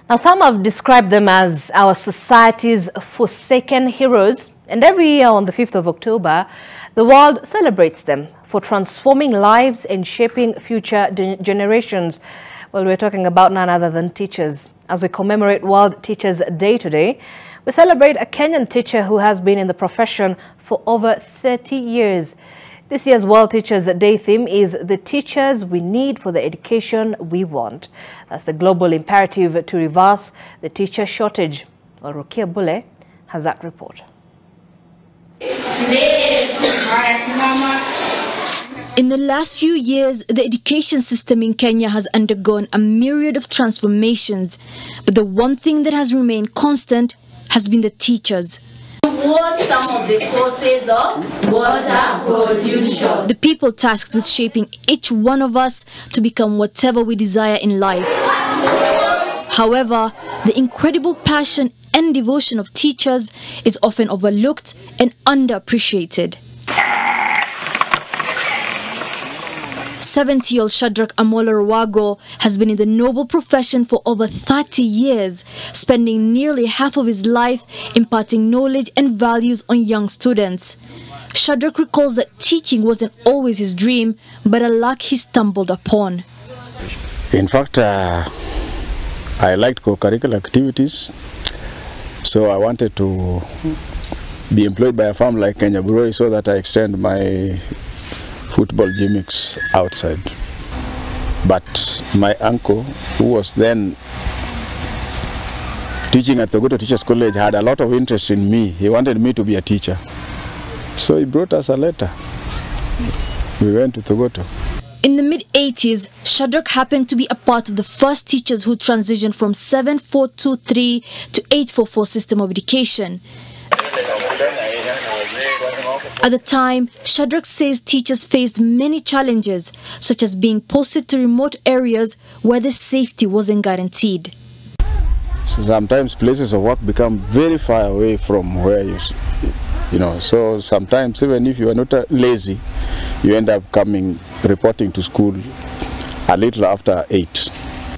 Now, some have described them as our society's forsaken heroes, and every year on the 5th of October, the world celebrates them for transforming lives and shaping future generations. Well, we're talking about none other than teachers. As we commemorate World Teachers' Day today, we celebrate a Kenyan teacher who has been in the profession for over 30 years. This year's World Teachers' Day theme is the teachers we need for the education we want. That's the global imperative to reverse the teacher shortage. Well, Rukia Bule has that report. In the last few years, the education system in Kenya has undergone a myriad of transformations, but the one thing that has remained constant has been the teachers. Watch some of the causes of water pollution. The people tasked with shaping each one of us to become whatever we desire in life. However, the incredible passion and devotion of teachers is often overlooked and underappreciated. 70-year-old Shadrach Amola Ruwago has been in the noble profession for over 30 years, spending nearly half of his life imparting knowledge and values on young students. Shadrach recalls that teaching wasn't always his dream, but a luck he stumbled upon. In fact, I liked co-curricular activities, so I wanted to be employed by a firm like Kenya Buroi so that I extend my football gimmicks outside. But my uncle, who was then teaching at Thogoto Teachers College, had a lot of interest in me. He wanted me to be a teacher. So he brought us a letter. We went to Thogoto. In the mid-80s, Shadrach happened to be a part of the first teachers who transitioned from 7423 to 844 system of education. At the time, Shadrach says teachers faced many challenges, such as being posted to remote areas where the safety wasn't guaranteed. Sometimes places of work become very far away from where you know, so sometimes even if you are not lazy, you end up reporting to school a little after 8.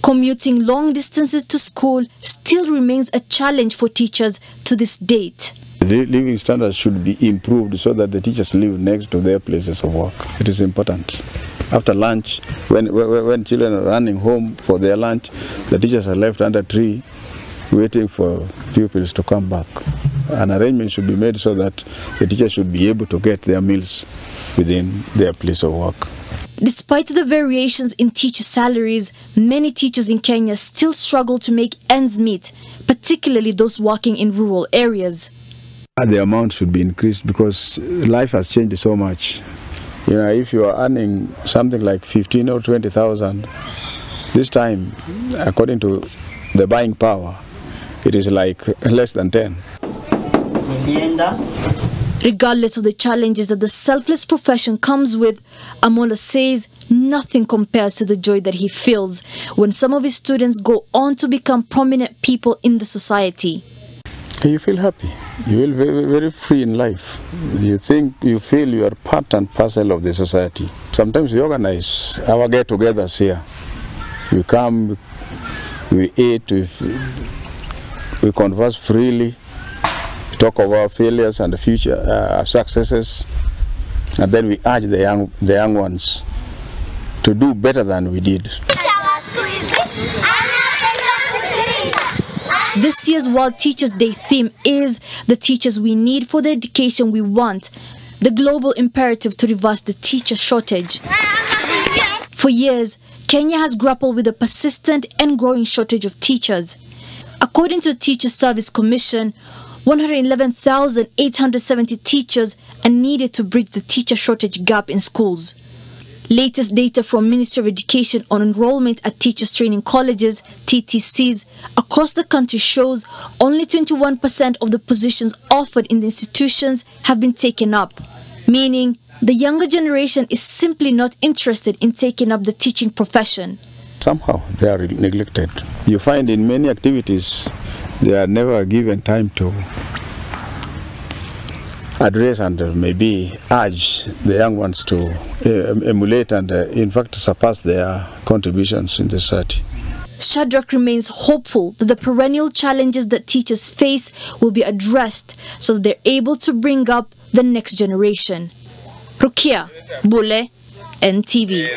Commuting long distances to school still remains a challenge for teachers to this date. The living standards should be improved so that the teachers live next to their places of work. It is important. After lunch, when children are running home for their lunch, the teachers are left under a tree waiting for pupils to come back. An arrangement should be made so that the teachers should be able to get their meals within their place of work. Despite the variations in teacher salaries, many teachers in Kenya still struggle to make ends meet, particularly those working in rural areas. The amount should be increased because life has changed so much. You know, if you are earning something like 15 or 20,000, this time, according to the buying power, it is like less than 10. Regardless of the challenges that the selfless profession comes with, Amola says nothing compares to the joy that he feels when some of his students go on to become prominent people in the society. You feel happy. You feel very, very free in life. You feel you are part and parcel of the society. Sometimes we organize our get-togethers here. We come, we eat, we converse freely, talk of our failures and the future successes, and then we urge the young ones to do better than we did. This year's World Teachers' Day theme is the teachers we need for the education we want, the global imperative to reverse the teacher shortage. For years, Kenya has grappled with a persistent and growing shortage of teachers. According to the Teacher Service Commission, 111,870 teachers are needed to bridge the teacher shortage gap in schools. Latest data from Ministry of Education on enrollment at teachers training colleges, TTCs, across the country shows only 21% of the positions offered in the institutions have been taken up, meaning the younger generation is simply not interested in taking up the teaching profession. Somehow they are neglected. You find in many activities they are never given time to address and maybe urge the young ones to emulate and in fact surpass their contributions in the society. Shadrach remains hopeful that the perennial challenges that teachers face will be addressed so that they're able to bring up the next generation. Rukia Bule, NTV.